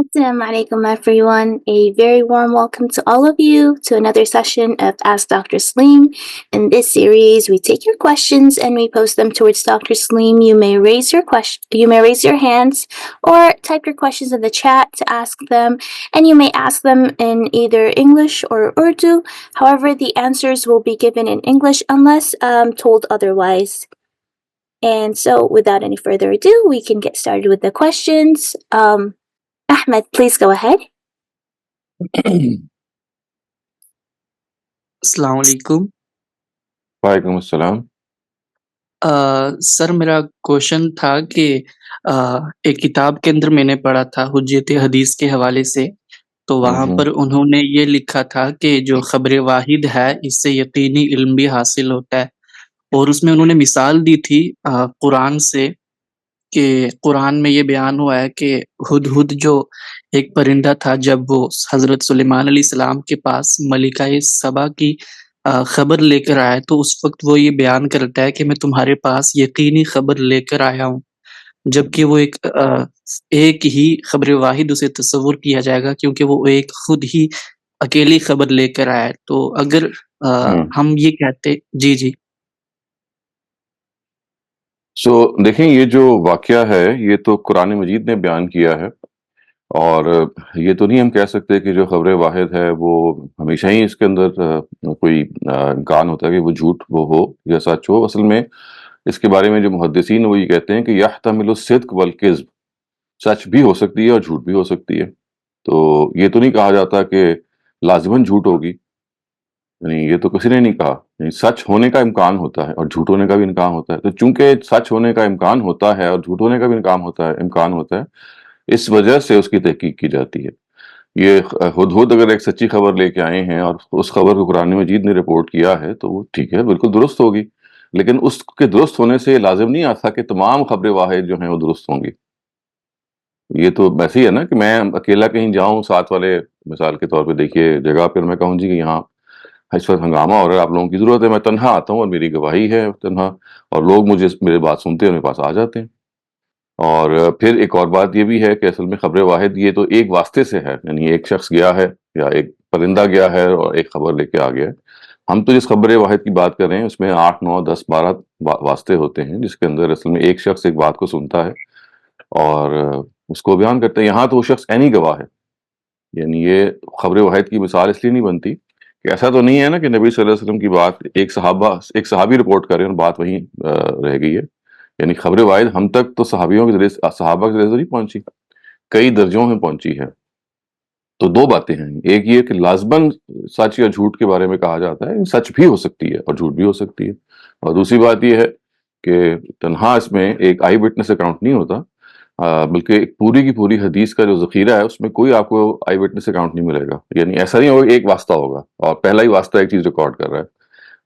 Assalamu alaikum, everyone. A very warm welcome to all of you to another session of Ask Dr. Saleem. In this series, we take your questions and we post them towards Dr. Saleem. You may raise your hands or type your questions in the chat to ask them, and you may ask them in either English or Urdu. However, the answers will be given in English unless told otherwise. And so, without any further ado, we can get started with the questions. Ahmed, please go ahead. السلام علیکم وعلیکم السلام. سر میرا question تھا کہ ایک کتاب کے اندر میں نے پڑھا تھا حجت حدیث کے حوالے سے، تو وہاں پر انہوں نے یہ لکھا تھا کہ جو خبر واحد ہے اس سے یقینی علم بھی حاصل ہوتا ہے، اور اس میں انہوں نے مثال دی تھی قرآن سے، کہ قرآن میں یہ بیان ہوا ہے کہ ہدہد جو ایک پرندہ تھا، جب وہ حضرت سلیمان علیہ السلام کے پاس ملکہ سبا کی خبر لے کر آیا تو اس وقت وہ یہ بیان کرتا ہے کہ میں تمہارے پاس یقینی خبر لے کر آیا ہوں، جبکہ وہ ایک ہی خبر واحد اسے تصور کیا جائے گا کیونکہ وہ ایک خود ہی اکیلی خبر لے کر آیا ہے۔ تو اگر ہم یہ کہتے جی دیکھیں، یہ جو واقعہ ہے یہ تو قرآن مجید نے بیان کیا ہے، اور یہ تو نہیں ہم کہہ سکتے کہ جو خبر واحد ہے وہ ہمیشہ ہی اس کے اندر کوئی امکان ہوتا ہے کہ وہ جھوٹ وہ ہو یا سچ ہو۔ اصل میں اس کے بارے میں جو محدثین وہ یہ کہتے ہیں کہ یحتمل الصدق والکذب، سچ بھی ہو سکتی ہے اور جھوٹ بھی ہو سکتی ہے۔ تو یہ تو نہیں کہا جاتا کہ لازماً جھوٹ ہوگی، یعنی یہ تو کسی نے نہیں کہا، یعنی سچ ہونے کا امکان ہوتا ہے اور جھوٹ ہونے کا بھی امکان ہوتا ہے۔ تو چونکہ سچ ہونے کا امکان ہوتا ہے اور جھوٹ ہونے کا بھی امکان ہوتا ہے، اس وجہ سے اس کی تحقیق کی جاتی ہے۔ یہ ہدہد اگر ایک سچی خبر لے کے آئے ہیں اور اس خبر کو قرآن مجید نے رپورٹ کیا ہے تو وہ ٹھیک ہے، بالکل درست ہوگی، لیکن اس کے درست ہونے سے یہ لازم نہیں آتا کہ تمام خبر واحد جو ہیں وہ درست ہوں گی۔ یہ تو ویسے ہی ہے نا کہ میں اکیلا کہیں جاؤں، ساتھ والے مثال کے طور پہ دیکھیے جگہ پہ میں کہوں جی کہ یہاں اس وقت ہنگامہ ہو رہا ہے، آپ لوگوں کی ضرورت ہے، میں تنہا آتا ہوں اور میری گواہی ہے تنہا، اور لوگ میرے بات سنتے ہیں، میرے پاس آ جاتے ہیں۔ اور پھر ایک اور بات یہ بھی ہے کہ اصل میں خبر واحد یہ تو ایک واسطے سے ہے، یعنی ایک شخص گیا ہے یا ایک پرندہ گیا ہے اور ایک خبر لے کے آ گیا ہے۔ ہم تو جس خبر واحد کی بات کر رہے ہیں اس میں 8 9 10 12 واسطے ہوتے ہیں، جس کے اندر اصل میں ایک شخص ایک بات کو سنتا ہے اور اس کو بیان کرتے ہیں۔ یہاں تو وہ شخص عینی گواہ ہے، یعنی یہ خبر واحد کی مثال اس لیے نہیں بنتی کہ ایسا تو نہیں ہے نا کہ نبی صلی اللہ علیہ وسلم کی بات ایک صحابی رپورٹ کرے اور بات وہیں رہ گئی ہے، یعنی خبر واحد ہم تک تو صحابیوں کے ذریعے صحابہ کے ذریعے نہیں پہنچی، کئی درجوں میں پہنچی ہے۔ تو دو باتیں ہیں، ایک یہ کہ لازماً سچ یا جھوٹ کے بارے میں کہا جاتا ہے، سچ بھی ہو سکتی ہے اور جھوٹ بھی ہو سکتی ہے، اور دوسری بات یہ ہے کہ تنہا اس میں ایک آئی وٹنس اکاؤنٹ نہیں ہوتا، بلکہ ایک پوری کی پوری حدیث کا جو ذخیرہ ہے اس میں کوئی آپ کو آئی وٹنس اکاؤنٹ نہیں ملے گا، یعنی ایسا نہیں ہوگا ایک واسطہ ہوگا اور پہلا ہی واسطہ ایک چیز ریکارڈ کر رہا ہے،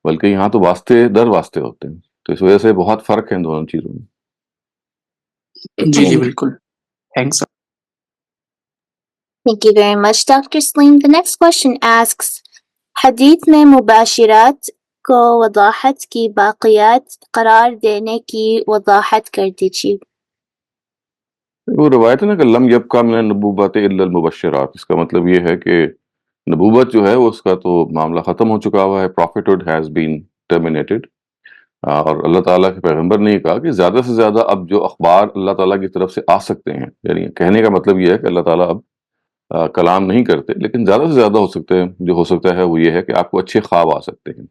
بلکہ یہاں تو واسطے در واسطے ہوتے ہیں۔ تو اس وجہ سے بہت فرق ہے ان دونوں چیزوں میں۔ جی بالکل، thanks. Thank you very much, Dr. Saleem. The next question asks, حدیث میں مباشرات کو وضاحت کی باقیات قرار دینے کی وضاحت کر دیجیے۔ وہ روایت ہے نا کہ لم یبقى من النبوۃ الا المبشرات، اس کا مطلب یہ ہے کہ نبوت جو ہے وہ اس کا تو معاملہ ختم ہو چکا ہوا ہے، prophethood has been terminated، اور اللہ تعالیٰ کے پیغمبر نے یہ کہا کہ زیادہ سے زیادہ اب جو اخبار اللہ تعالیٰ کی طرف سے آ سکتے ہیں، یعنی کہنے کا مطلب یہ ہے کہ اللہ تعالیٰ اب کلام نہیں کرتے، لیکن زیادہ سے زیادہ ہو سکتا ہے وہ یہ ہے کہ آپ کو اچھے خواب آ سکتے ہیں،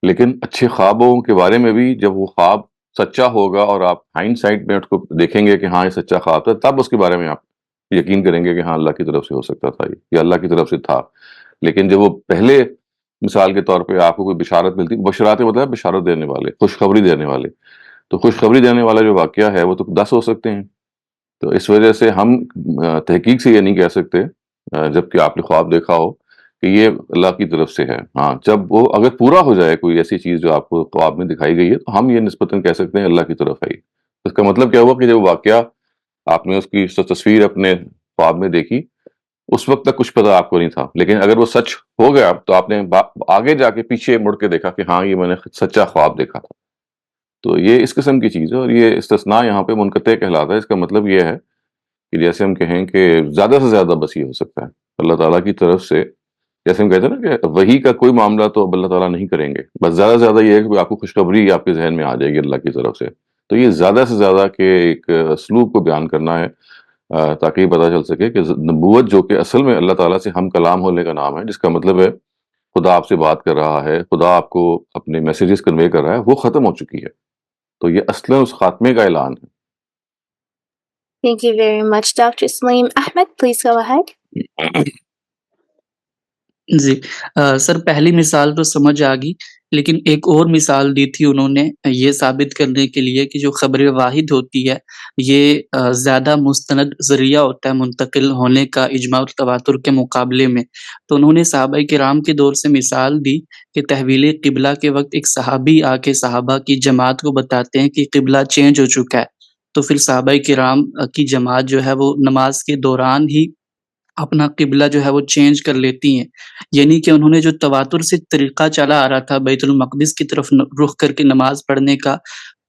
لیکن اچھے خوابوں کے بارے میں بھی جب وہ خواب سچا ہوگا اور آپ ہائنڈ سائٹ میں اس کو دیکھیں گے کہ ہاں یہ سچا خواب تھا، تب اس کے بارے میں آپ یقین کریں گے کہ ہاں اللہ کی طرف سے ہو سکتا تھا یا اللہ کی طرف سے تھا۔ لیکن جب وہ پہلے مثال کے طور پہ آپ کو کوئی بشارت ملتی، بشارات مطلب بشارت دینے والے، خوشخبری دینے والے، تو خوشخبری دینے والا جو واقعہ ہے وہ تو 10 ہو سکتے ہیں۔ تو اس وجہ سے ہم تحقیق سے یہ نہیں کہہ سکتے جب کہ آپ نے خواب دیکھا ہو کہ یہ اللہ کی طرف سے ہے۔ ہاں، جب وہ اگر پورا ہو جائے کوئی ایسی چیز جو آپ کو خواب میں دکھائی گئی ہے تو ہم یہ نسبتاً کہہ سکتے ہیں اللہ کی طرف ہے۔ اس کا مطلب کیا ہوا کہ جب واقعہ آپ نے اس کی تصویر اپنے خواب میں دیکھی، اس وقت تک کچھ پتہ آپ کو نہیں تھا، لیکن اگر وہ سچ ہو گیا تو آپ نے آگے جا کے پیچھے مڑ کے دیکھا کہ ہاں یہ میں نے سچا خواب دیکھا تھا۔ تو یہ اس قسم کی چیز ہے، اور یہ استثناء یہاں پہ منقطع کہلاتا ہے۔ اس کا مطلب یہ ہے कि जैसे हम कहें कि ज़्यादा से ज़्यादा बस ये हो सकता है अल्लाह ताला की तरफ से, जैसे हम कहते हैं ना कि वही का कोई मामला तो अब अल्लाह ताला नहीं करेंगे, बस ज़्यादा से ज़्यादा ये है कि आपको खुशखबरी आपके ज़हन में आ जाएगी अल्लाह की तरफ से। तो ये ज़्यादा से ज़्यादा के एक असलूब को बयान करना है, ताकि ये पता चल सके कि नबूवत जो कि असल में अल्लाह ताला से हम कलाम होने का नाम है, जिसका मतलब है खुदा आपसे बात कर रहा है, खुदा आपको अपने मैसेजेस कन्वे कर रहा है, वो ख़त्म हो चुकी है। तो ये असलन उस खात्मे का ऐलान है। Thank you very much, Dr. Saleem. Ahmed, please go ahead. जी। सर पहली मिसाल तो समझ आ गई, लेकिन एक और मिसाल दी थी उन्होंने ये साबित करने के लिए कि जो ख़बर वाहिद होती है, ये ज़्यादा मुस्तनद ज़रिया होता है मुंतकिल होने का इजमा और तवातुर के मुकाबले में। तो उन्होंने सहाबाए किराम के दौर से मिसाल दी कि तहवील क़िबला के वक़्त एक सहाबी आके सहाबा की जमात को बताते हैं कि क़िबला चेंज हो चुका है। तो फिर सहाबाए किराम की जमात जो है वो नमाज़ के दौरान ही अपना क़िबला जो है वो चेंज कर लेती हैं। यानी कि उन्होंने जो तवातुर से तरीक़ा चला आ रहा था बैतुल मक़दिस की तरफ रुख़ करके नमाज़ पढ़ने का,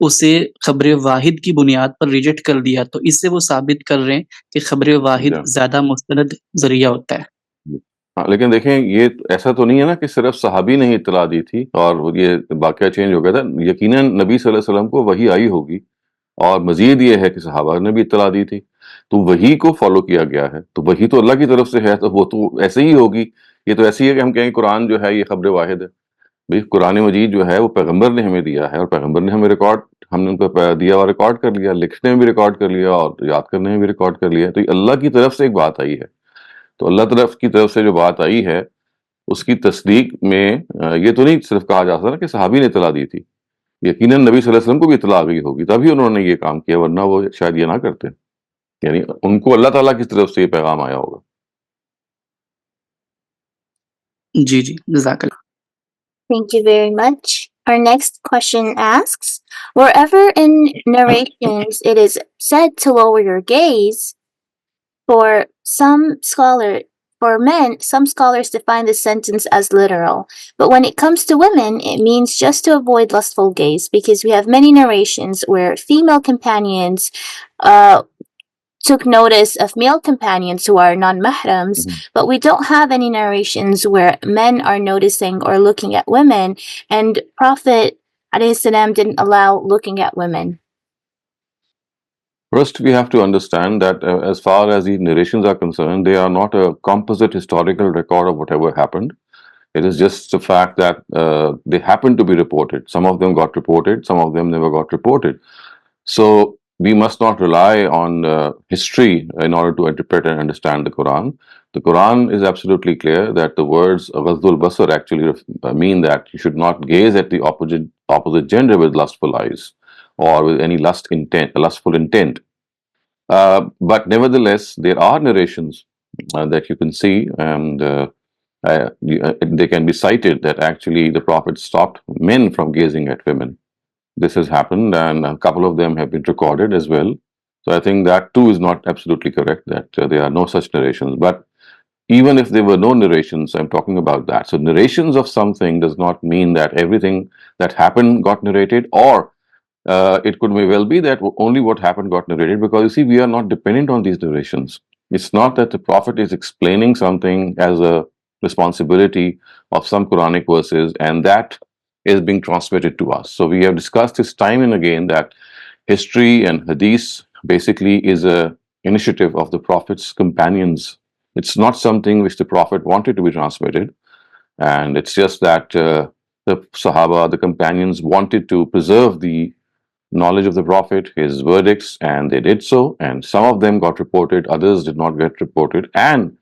उसे ख़बर वाहिद की बुनियाद पर रिजेक्ट कर दिया। तो इससे वो साबित कर रहे हैं कि ख़बर वाहिद जी। ज़्यादा मुस्तनद ज़रिया होता है। जी। हाँ, लेकिन देखें ये ऐसा तो नहीं है ना कि सिर्फ़ सहाबी ने ही इत्तला दी थी और ये वाक़या चेंज हो गया था। यकीनन नबी सल्लल्लाहु अलैहि वसल्लम को वही आई होगी और मज़ीद ये है कि सहाबा ने भी इत्तला दी थी। तो वही को फ़ॉलो किया गया है। तो वही तो अल्लाह की तरफ से है, तो वो तो ऐसे ही होगी। ये तो ऐसे ही है कि हम कहें कुरान जो है ये ख़ब्र वाहिद है। भई कुरान मजीद जो है वो पैगंबर ने हमें दिया है और पैगंबर ने हमें हमने उनको दिया हुआ रिकॉर्ड कर लिया, लिखने में भी रिकॉर्ड कर लिया और याद करने में भी रिकॉर्ड कर लिया। तो ये अल्लाह की तरफ से एक बात आई है। तो अल्लाह की तरफ से जो बात आई है, उसकी तस्दीक में ये तो नहीं सिर्फ़ कहा जा सकता ना कि सहाबी ने इत्तला दी थी। यकीनन नबी सल्लल्लाहु अलैहि वसल्लम को भी इत्तला आ गई होगी, तभी उन्होंने ये काम किया, वरना वो शायद ये ना करते। यानी उनको अल्लाह ताला की तरफ से ये पैगाम आया होगा। जी, जी। जज़ाकल्लाह। Thank you very much. Our next question asks, wherever in narrations it is said to lower your gaze, for men, some scholars define this sentence as literal. But when it comes to women, it means just to avoid lustful gaze, because we have many narrations where female companions took notice of male companions who are non-mahrams, but we don't have any narrations where men are noticing or looking at women, and Prophet ﷺ didn't allow looking at women. First, we have to understand that as far as these narrations are concerned, they are not a composite historical record of whatever happened. It is just the fact that they happen to be reported. Some of them got reported, some of them never got reported. So we must not rely on history in order to interpret and understand the Quran. The Quran is absolutely clear that the words Ghazul Basar actually mean that you should not gaze at the opposite gender with lustful eyes or with any lustful intent. But nevertheless, there are narrations that you can see, and they can be cited that actually the Prophet stopped men from gazing at women. This has happened, and a couple of them have been recorded as well. So I think that too is not absolutely correct, that there are no such narrations. But even if there were no narrations, I'm talking about that. So narrations of something does not mean that everything that happened got narrated, or it could may well be that only what happened got narrated, because you see, we are not dependent on these narrations. It's not that the Prophet is explaining something as a responsibility of some Quranic verses and that is being transmitted to us. So we have discussed this time and again that history and hadith basically is a initiative of the Prophet's companions. It's not something which the Prophet wanted to be transmitted, and it's just that the Sahaba, the companions, wanted to preserve the knowledge of the Prophet, his verdicts, and they did so. And some of them got reported, others did not get reported. And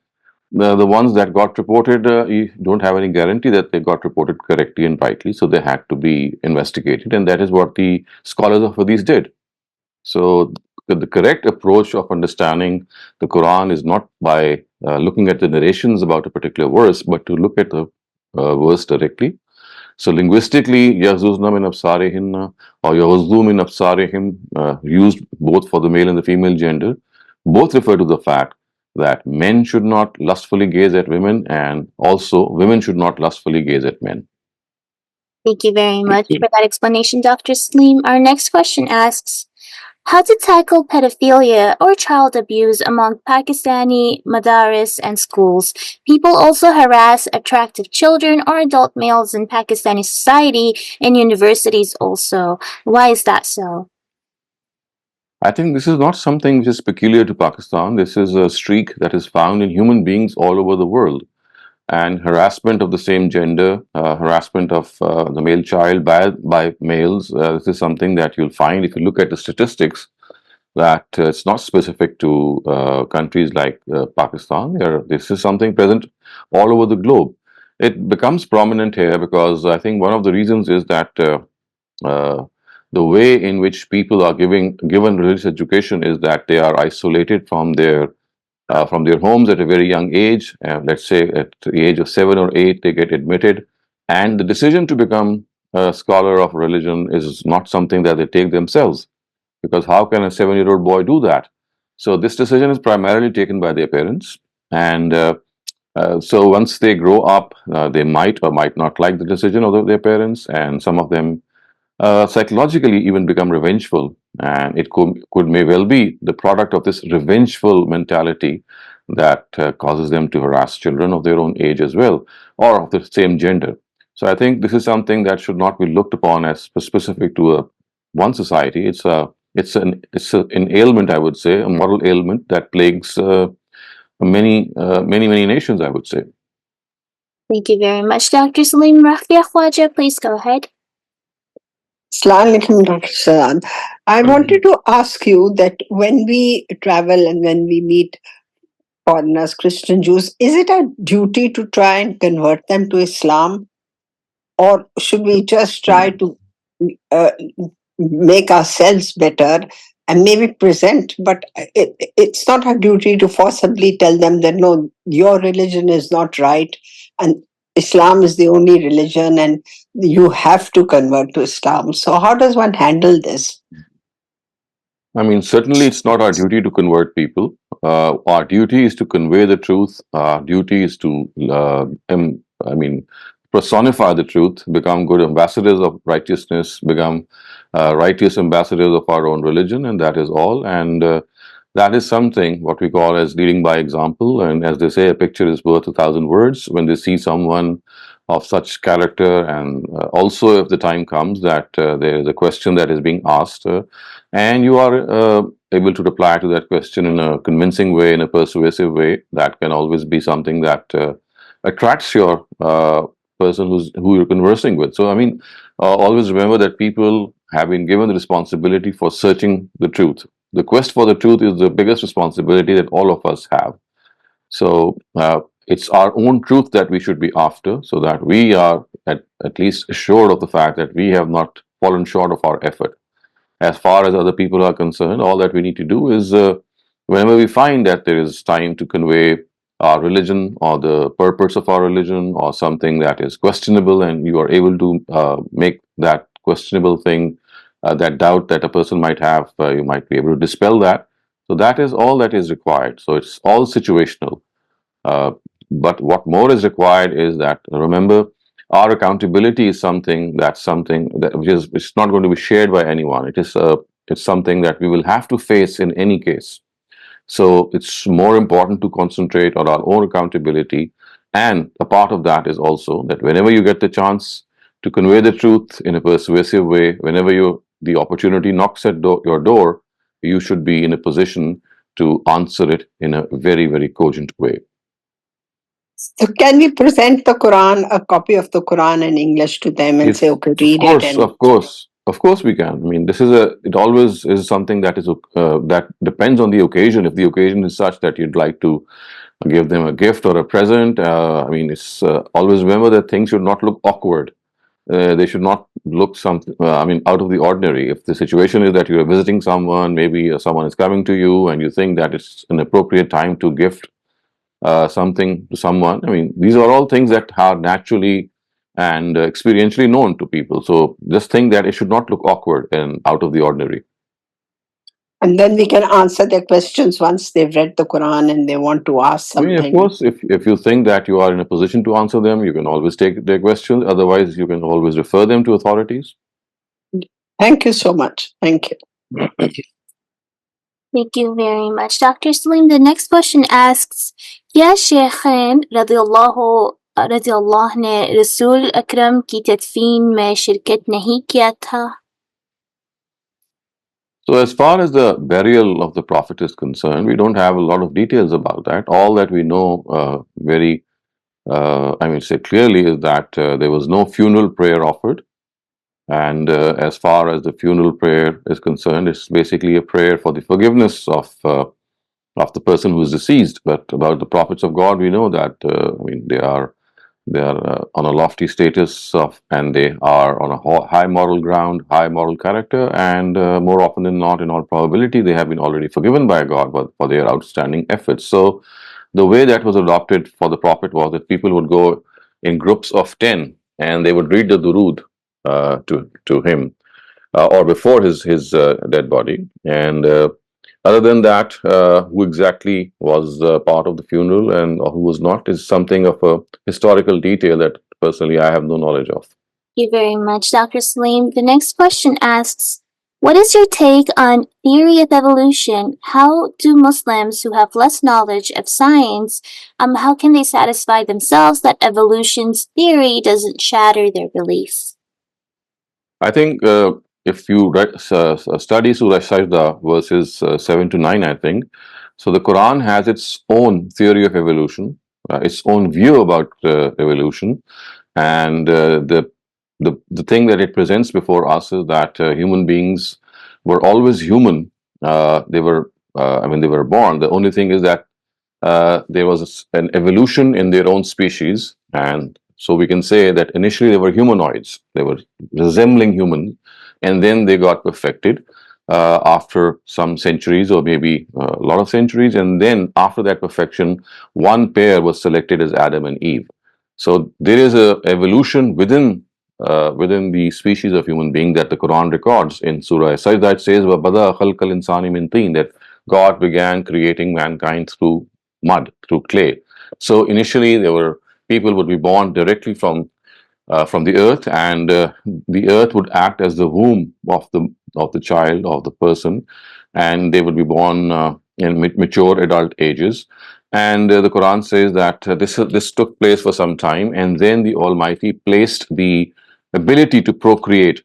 the ones that got reported, you don't have any guarantee that they got reported correctly and rightly, so they had to be investigated. And that is what the scholars of Hadith did. So the correct approach of understanding the Quran is not by looking at the narrations about a particular verse, but to look at the verse directly. So linguistically, Yazuzna min absarihinna or Yahuzdu min absarihim, used both for the male and the female gender, both refer to the fact that men should not lustfully gaze at women, and also women should not lustfully gaze at men. Thank you very much for that explanation, Dr. Saleem. Our next question asks, How to tackle pedophilia or child abuse among Pakistani madaris and schools. People also harass attractive children or adult males in Pakistani society and universities also. Why is that so? I think this is not something which is peculiar to Pakistan. This is a streak that is found in human beings all over the world. And harassment of the same gender, harassment of the male child by males, this is something that you'll find if you look at the statistics, that it's not specific to countries like Pakistan. This is something present all over the globe. It becomes prominent here because I think one of the reasons is that uh, the way in which people are given religious education is that they are isolated from their homes at a very young age. Let's say at the age of 7 or 8, they get admitted, and the decision to become a scholar of religion is not something that they take themselves, because how can a 7-year-old boy do that? So this decision is primarily taken by their parents, and so once they grow up, they might or might not like the decision of their parents, and some of them psychologically even become revengeful, and it could may well be the product of this revengeful mentality that causes them to harass children of their own age as well, or of the same gender. So I think this is something that should not be looked upon as specific to one society. It's an ailment, I would say, a moral ailment that plagues many nations, I would say. Thank you very much, Dr. Saleem. Rafia Khwaja, please go ahead. Assalamu alaikum, Dr. Shehzad. I wanted to ask you that when we travel and when we meet foreigners, Christian Jews, is it our duty to try and convert them to Islam, or should we just try to uh, make ourselves better and maybe present? But it's not our duty to forcibly tell them that no, your religion is not right and Islam is the only religion and you have to convert to Islam. So, how does one handle this? I mean, certainly it's not our duty to convert people. Our duty is to convey the truth. Our duty is to, personify the truth, become good ambassadors of righteousness, become righteous ambassadors of our own religion, and that is all. And that is something what we call as leading by example. And as they say, a picture is worth 1,000 words. When they see someone of such character, and also if the time comes that there is a question that is being asked, and you are able to reply to that question in a convincing way, in a persuasive way, that can always be something that attracts your person who you're conversing with. So, I mean, always remember that people have been given the responsibility for searching the truth. The quest for the truth is the biggest responsibility that all of us have. So, it's our own truth that we should be after, so that we are at least assured of the fact that we have not fallen short of our effort. As far as other people are concerned, all that we need to do is whenever we find that there is time to convey our religion or the purpose of our religion or something that is questionable, and you are able to make that questionable thing, that doubt that a person might have, you might be able to dispel that. So that is all that is required. So it's all situational. Uh, but what more is required is that, remember, our accountability is something that which is, it's not going to be shared by anyone. It's something that we will have to face in any case. So it's more important to concentrate on our own accountability. And a part of that is also that whenever you get the chance to convey the truth in a persuasive way, whenever the opportunity knocks at your door, you should be in a position to answer it in a very, very cogent way. So, can we present the Quran, a copy of the Quran in English to them and say, okay, read it? And Of course, we can. I mean, it always is something that is that depends on the occasion. If the occasion is such that you'd like to give them a gift or a present, I mean, it's always remember that things should not look awkward. They should not look out of the ordinary. If the situation is that you are visiting someone, maybe someone is coming to you, and you think that it's an appropriate time to gift something to someone. I mean, these are all things that are naturally and experientially known to people. So just think that it should not look awkward and out of the ordinary. And then we can answer their questions once they've read the Quran and they want to ask I something. mean, of course, if you think that you are in a position to answer them, you can always take their questions. Otherwise, you can always refer them to authorities. Thank you so much. Thank you. Thank you very much. Dr. Saleem, the next question asks, क्या शेखैन रज़ियल्लाहु ने रसूल अकरम की तदफीन में शिरकत नहीं किया था? So, as far as the burial of the Prophet is concerned, we don't have a lot of details about that. All that we know say clearly is that there was no funeral prayer offered. And as far as the funeral prayer is concerned, it's basically a prayer for the forgiveness of the person who is deceased. But about the prophets of God, we know that they are on a lofty status and they are on a high moral ground, high moral character, and more often than not, in all probability, they have been already forgiven by God for their outstanding efforts. So the way that was adopted for the Prophet was that people would go in groups of 10 and they would read the durood to him or before his dead body. And other than that, who exactly was part of the funeral and who was not is something of a historical detail that personally I have no knowledge of. Thank you very much, Dr. Saleem. The next question asks, what is your take on theory of evolution? How do Muslims who have less knowledge of science, how can they satisfy themselves that evolution's theory doesn't shatter their beliefs? I think if you study Surah Sajda verses 7 to 9, I think, so the Quran has its own theory of evolution, its own view about evolution, and the thing that it presents before us is that human beings were always human. They were born. The only thing is that there was an evolution in their own species, and so we can say that initially they were humanoids. They were resembling humans, and then they got perfected after some centuries or maybe a lot of centuries. And then after that perfection, one pair was selected as Adam and Eve. So there is a evolution within the species of human being that the Quran records in Surah Sajda. It says, وَبَدَأَ خَلْقَ الْإِنسَانِ مِنْ طِينٍ, that God began creating mankind through mud, through clay. So initially, people would be born directly from the earth, and the earth would act as the womb of the child, of the person, and they would be born in mature adult ages. And the Quran says that this took place for some time, and then the Almighty placed the ability to procreate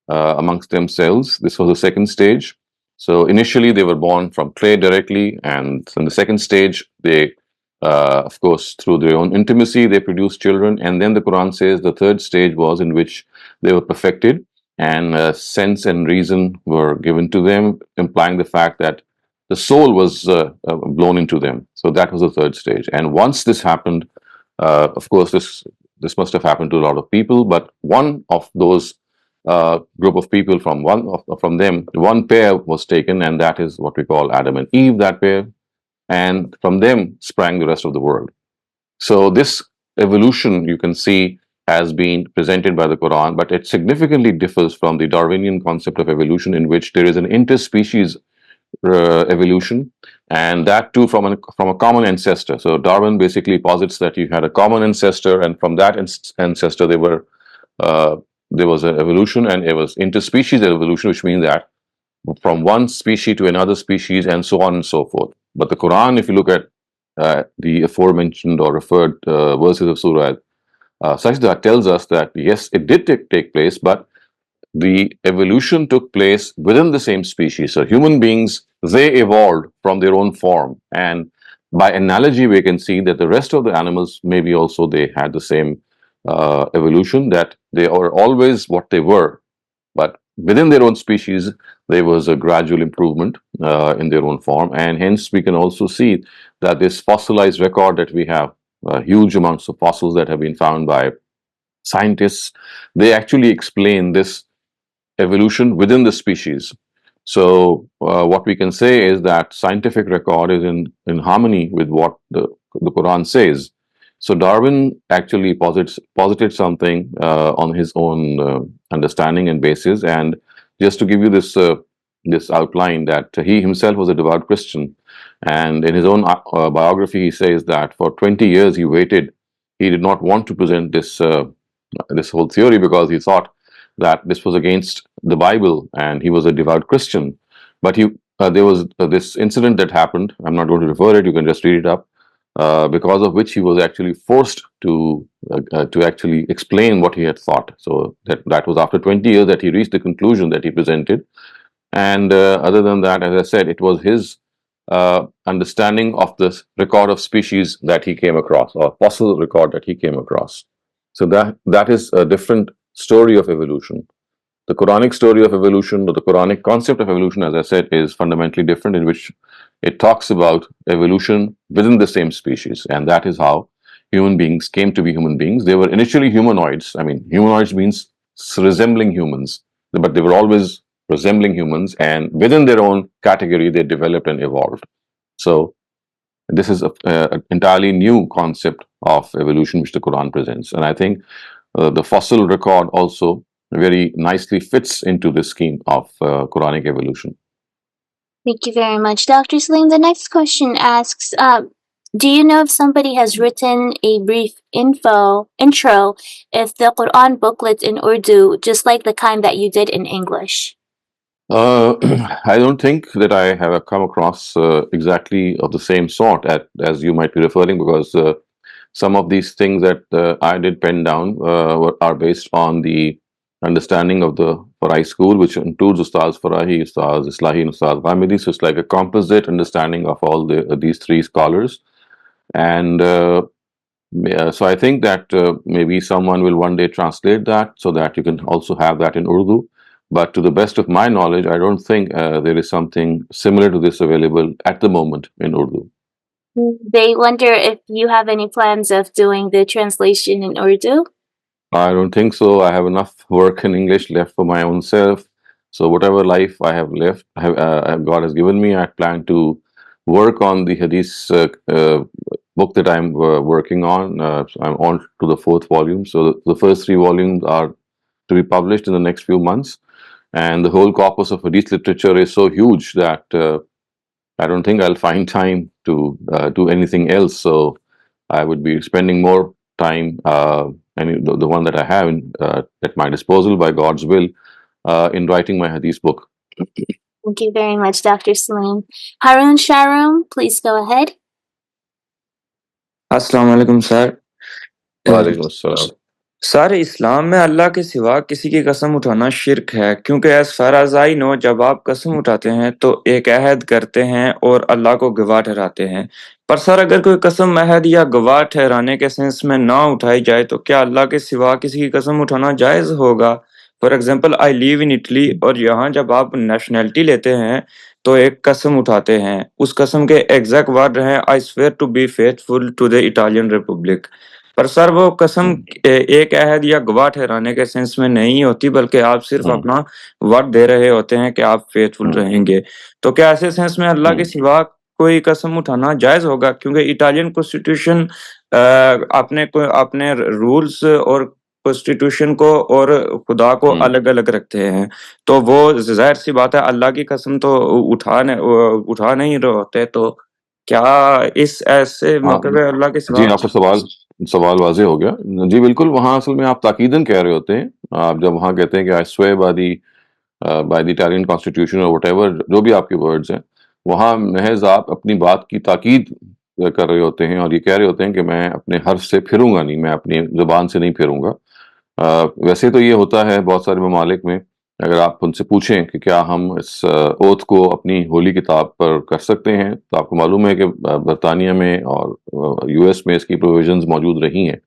amongst themselves. This was the second stage. So initially they were born from clay directly, and in the second stage they, of course, through their own intimacy, they produced children. And then the Quran says the third stage was in which they were perfected, and sense and reason were given to them, implying the fact that the soul was blown into them. So that was the third stage. And once this happened, of course, this must have happened to a lot of people, but one of those group of people from them, one pair was taken, and that is what we call Adam and Eve, that pair, and from them sprang the rest of the world. So this evolution, you can see, has been presented by the Quran, but it significantly differs from the Darwinian concept of evolution, in which there is an interspecies evolution, and that too from a common ancestor. So Darwin basically posits that you had a common ancestor, and from that ancestor there was an evolution, and it was interspecies evolution, which means that from one species to another species, and so on and so forth. But the Quran, if you look at the aforementioned or referred verses of Surah Sajda, tells us that yes, it did take place, but the evolution took place within the same species. So human beings, they evolved from their own form, and by analogy we can see that the rest of the animals maybe also they had the same evolution, that they are always what they were, but within their own species there was a gradual improvement in their own form. And hence we can also see that this fossilized record that we have, huge amounts of fossils that have been found by scientists, they actually explain this evolution within the species. So what we can say is that scientific record is in harmony with what the Quran says. So Darwin actually posited something on his own understanding and basis. And just to give you this outline, that he himself was a devout Christian, and in his own biography he says that for 20 years he waited. He did not want to present this whole theory because he thought that this was against the Bible, and he was a devout Christian. But he there was this incident that happened. I'm not going to refer it. You can just read it up. Because of which he was actually forced to actually explain what he had thought. So that was after 20 years that he reached the conclusion that he presented. And other than that, as I said, it was his understanding of this record of species that he came across, or fossil record that he came across. So that is a different story of evolution. The Quranic story of evolution, or the Quranic concept of evolution, as I said, is fundamentally different, in which it talks about evolution within the same species. And that is how human beings came to be human beings. They were initially humanoids. I mean, humanoids means resembling humans, but they were always resembling humans. And within their own category, they developed and evolved. So this is an entirely new concept of evolution which the Quran presents. And I think the fossil record also very nicely fits into this scheme of Quranic evolution. Thank you very much, Dr. Saleem. The next question asks, do you know if somebody has written a brief intro if the Quran booklet in Urdu, just like the kind that you did in English? I don't think that I have come across exactly of the same sort as you might be referring, because some of these things that I did pen down are based on the understanding of the Farai school, which includes Ustaz Farahi, Ustaz Islahi, and Ustaz Ghamidi. So it's like a composite understanding of all these three scholars. And so I think that maybe someone will one day translate that so that you can also have that in Urdu. But to the best of my knowledge, I don't think there is something similar to this available at the moment in Urdu. They wonder if you have any plans of doing the translation in Urdu. I don't think so. I have enough work in English left for my own self. So whatever life I have left, God has given me, I plan to work on the Hadith book that I'm working on. So I'm on to the fourth volume. So the first three volumes are to be published in the next few months. And the whole corpus of Hadith literature is so huge that I don't think I'll find time to do anything else. So I would be spending more time, and the one that I have at my disposal by God's will, in writing my Hadith book. Thank you very much, Dr. Saleem. Harun Sharum, please go ahead. अस्सलाम वालेकुम sir. वालेकुम अस्सलाम। Sir, इस्लाम में अल्लाह के सिवा किसी की कसम उठाना शिर्क है, क्योंकि as far as I know, जब आप कसम उठाते हैं तो एक अहद करते हैं और अल्लाह को गवाह ठहराते हैं। पर सर, अगर कोई कसम, अहद या गवाह ठहराने के सेंस में ना उठाई जाए तो क्या अल्लाह के सिवा किसी की कसम उठाना जायज़ होगा? For example, I live in Italy, और यहाँ जब आप नेशनैलिटी लेते हैं तो एक कसम उठाते हैं। उस कसम के एग्जैक्ट वर्ड हैं, I swear to be faithful to the Italian republic. पर सर, वो कसम एक अहद या गवाह ठहराने के सेंस में नहीं होती, बल्कि आप सिर्फ अपना वर्ड दे रहे होते हैं कि आप फेथफुल रहेंगे। तो क्या ऐसे सेंस में अल्लाह के सिवा कोई कसम उठाना जायज होगा? क्योंकि इटालियन कॉन्स्टिट्यूशन अपने रूल्स और कॉन्स्टिट्यूशन को और खुदा को अलग अलग रखते हैं। तो वो जाहिर सी बात है, अल्लाह की कसम तो उठा नहीं रहे होते। तो क्या इस ऐसे मौके पे अल्लाह के सिवा? जी, आपका सवाल वाज़ेह हो गया। जी बिल्कुल, वहाँ असल में आप ताकीदन कह रहे होते हैं। आप जब वहाँ कहते हैं कि I swear by the Italian constitution और व्हाटएवर, जो भी आपके वर्ड्स हैं, वहाँ महज आप अपनी बात की ताकीद कर रहे होते हैं और ये कह रहे होते हैं कि मैं अपने हर्फ से फिरूंगा नहीं, मैं अपनी ज़ुबान से नहीं फिरूंगा। वैसे तो ये होता है बहुत सारे ममालिक में। अगर आप उनसे पूछें कि क्या हम इस ओथ को अपनी होली किताब पर कर सकते हैं, तो आपको मालूम है कि बरतानिया में और यूएस में इसकी प्रोविजंस मौजूद रही हैं।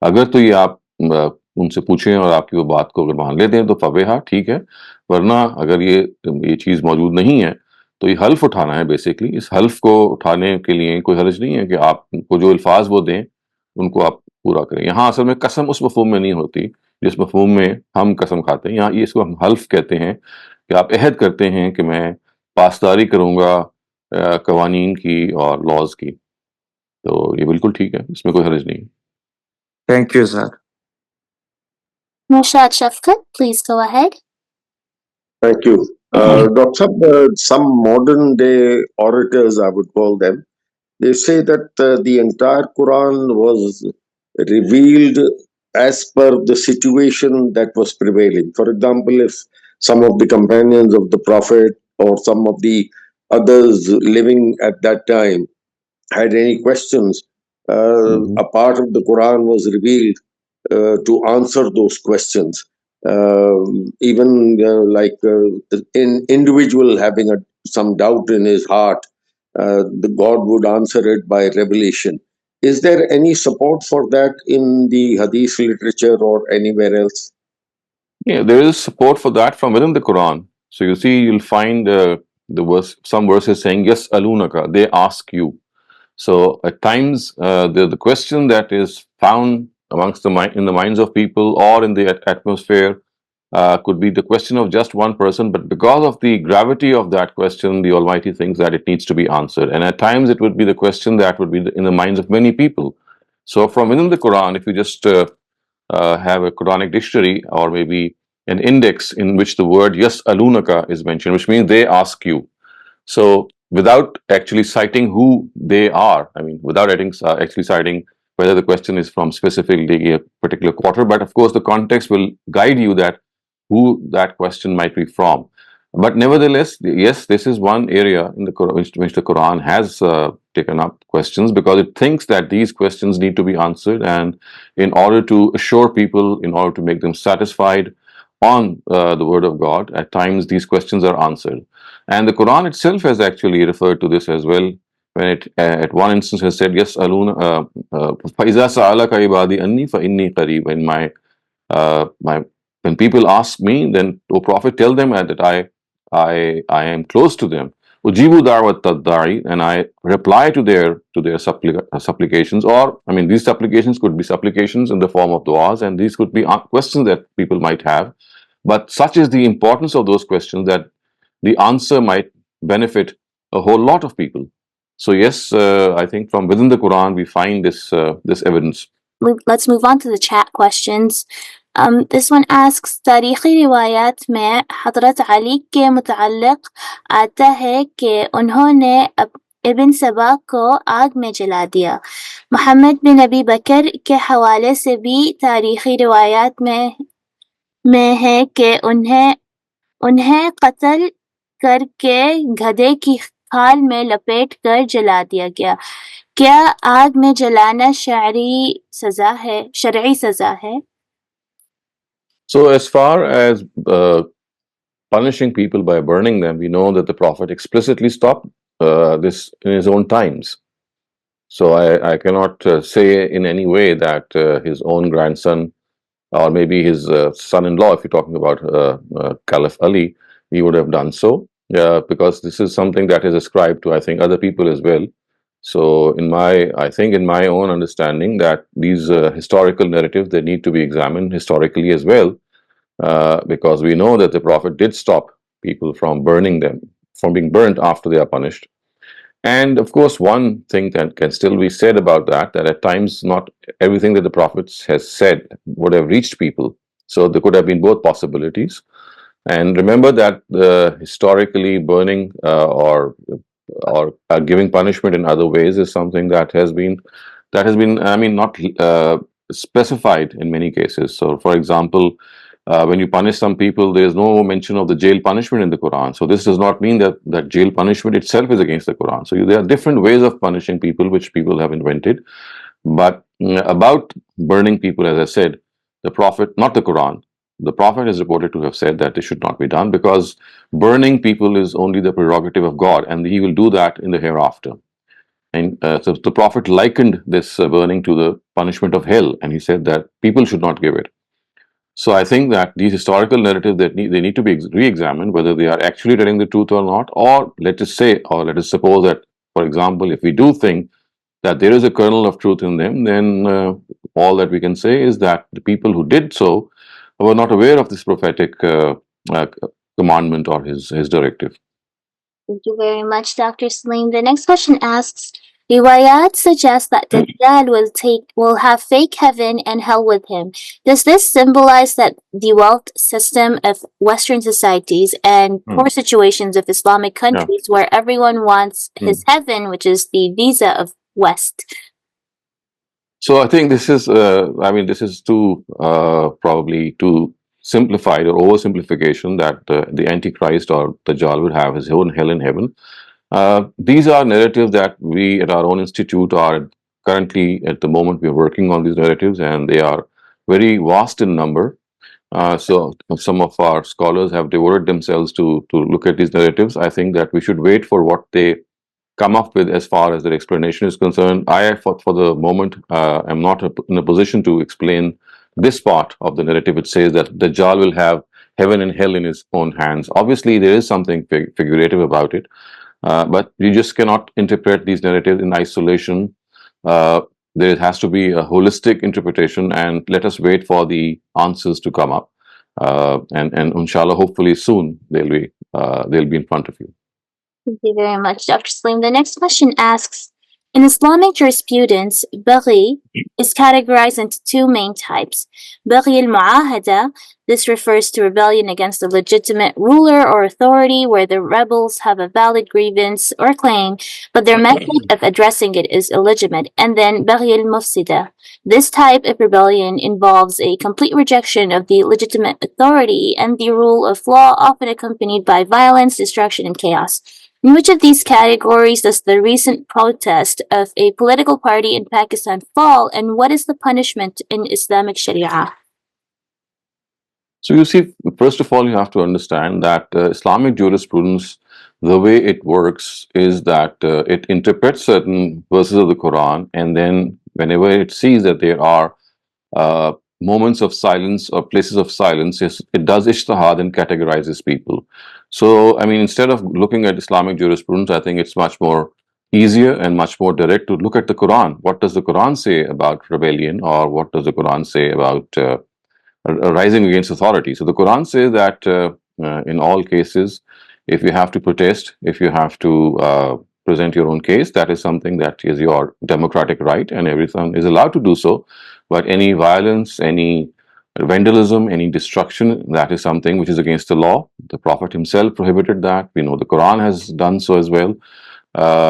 अगर तो ये आप उनसे पूछें और आपकी वो बात को अगर मान लेते हैं तो फ़बेहा, ठीक है। वरना अगर ये चीज़ मौजूद नहीं है तो ये हल्फ उठाना है बेसिकली। इस हल्फ को उठाने के लिए कोई हर्ज नहीं है कि आपको जो अल्फाज वो दें उनको आप पूरा करें। यहाँ असल में कसम उस मफ़हूम में नहीं होती जिस मफ़हूम में हम कसम खाते हैं। यहाँ ये इसको हम हल्फ कहते हैं कि आप अहद करते हैं कि मैं पासदारी करूँगा कवानीन की और लॉज की। तो ये बिल्कुल ठीक है, इसमें कोई हर्ज नहीं। Thank you, sir. Rashad Shafkat, please go ahead. Thank you. Dr. Some modern day orators, I would call them, they say that the entire Quran was revealed as per the situation that was prevailing. For example, if some of the companions of the Prophet or some of the others living at that time had any questions, a part of the Quran was revealed to answer those questions. Even in individual having some doubt in his heart, the God would answer it by revelation. Is there any support for that in the Hadith literature or anywhere else? Yeah, there is support for that from within the Quran. So you see, you'll find some verses saying, "Yes, alunaka," they ask you. So at times, the question that is found amongst in the minds of people or in the atmosphere could be the question of just one person, but because of the gravity of that question, the Almighty thinks that it needs to be answered. And at times, it would be the question that would be in the minds of many people. So from within the Quran, if you just have a Quranic dictionary or maybe an index in which the word "Yes, alunaka" is mentioned, which means they ask you. So without actually citing who they are, I mean, without actually citing whether the question is from specifically a particular quarter, but of course the context will guide you that who that question might be from. But nevertheless, yes, this is one area in the Quran, which the Quran has taken up questions because it thinks that these questions need to be answered, and in order to assure people, in order to make them satisfied on the Word of God, at times these questions are answered. And the Quran itself has actually referred to this as well, when it at one instance has said, "Yes, aluna, فَإِذَا سَأَلَكَ عِبَادِي أَنِّي فَإِنِّي قَرِيبٌ." My when people ask me, then, O Prophet, tell them that I am close to them. Ujibu da'wat tadda'i, and I reply to their supplications. Or, I mean, these supplications could be supplications in the form of du'as, and these could be questions that people might have. But such is the importance of those questions that the answer might benefit a whole lot of people. So yes, I think from within the Quran we find this evidence. Let's move on to the chat questions. This one asks, तारीखी रिवायात में हज़रत अली के मुताल्लिक़ आता है कि उन्होंने इब्न सबा को आग में जला दिया। मोहम्मद बिन अबी बकर के हवाले से भी तारीखी रिवायात में है कि उन्हें कत्ल करके गधे की खाल में लपेट कर जला दिया गया। क्या आग में जलाना शरई सज़ा है? So as far as punishing people by burning them, we know that the Prophet explicitly stopped this in his own times. So I cannot say in any way that his own grandson or maybe his son-in-law, if you're talking about Caliph Ali, he would have done so, because this is something that is ascribed to, I think, other people as well. So I think in my own understanding that these historical narratives, they need to be examined historically as well, because we know that the Prophet did stop people from burning them, from being burnt after they are punished. And of course, one thing that can still be said about that at times not everything that the Prophet has said would have reached people. So there could have been both possibilities. And remember that historically burning or giving punishment in other ways is something that has been I mean not specified in many cases. So for example, when you punish some people, there is no mention of the jail punishment in the Quran. So this does not mean that jail punishment itself is against the Quran. So there are different ways of punishing people which people have invented. But about burning people, as I said, the Prophet, not the Quran, the Prophet is reported to have said that it should not be done because burning people is only the prerogative of God, and he will do that in the hereafter. And so the Prophet likened this burning to the punishment of hell, and he said that people should not give it. So I think that these historical narratives that they need to be re-examined, whether they are actually telling the truth or not, or let us say, or let us suppose that, for example, if we do think that there is a kernel of truth in them, then all that we can say is that the people who did so were not aware of this prophetic uh, commandment or his directive. Thank you very much, Dr. Saleem. The next question asks, Riwayat suggests that Dajjal will have fake heaven and hell with him. Does this symbolize that the wealth system of Western societies and poor situations of Islamic countries where everyone wants his heaven, which is the visa of West? So I think this is, this is too probably too simplified or oversimplification that the Antichrist or Dajjal would have his own hell and heaven. These are narratives that we at our own institute are currently, at the moment, we're working on these narratives, and they are very vast in number. So some of our scholars have devoted themselves to look at these narratives. I think that we should wait for what they come up with as far as their explanation is concerned. I, for the moment, am not in a position to explain this part of the narrative. It says that Dajjal will have heaven and hell in his own hands. Obviously, there is something figurative about it, but you just cannot interpret these narratives in isolation. Uh, there has to be a holistic interpretation, and let us wait for the answers to come up. And inshallah, hopefully soon they'll be in front of you. Thank you very much, Dr. Saleem. The next question asks, in Islamic jurisprudence, baghi is categorized into two main types. Baghi al-mu'ahada, this refers to rebellion against a legitimate ruler or authority where the rebels have a valid grievance or claim, but their method of addressing it is illegitimate. And then baghi al-mufsida. This type of rebellion involves a complete rejection of the legitimate authority and the rule of law, often accompanied by violence, destruction, and chaos. In which of these categories does the recent protest of a political party in Pakistan fall, and what is the punishment in Islamic Sharia? So you see, first of all, you have to understand that Islamic jurisprudence, the way it works is that it interprets certain verses of the Quran, and then whenever it sees that there are uh, moments of silence or places of silence, it does ijtihad and categorizes people. So, I mean, instead of looking at Islamic jurisprudence, I think it's much more easier and much more direct to look at the Quran. What does the Quran say about rebellion, or what does the Quran say about rising against authority? So the Quran says that in all cases, if you have to protest, if you have to present your own case, that is something that is your democratic right, and everyone is allowed to do so. But any violence, any vandalism, any destruction, that is something which is against the law. The Prophet himself prohibited that. We know the Quran has done so as well.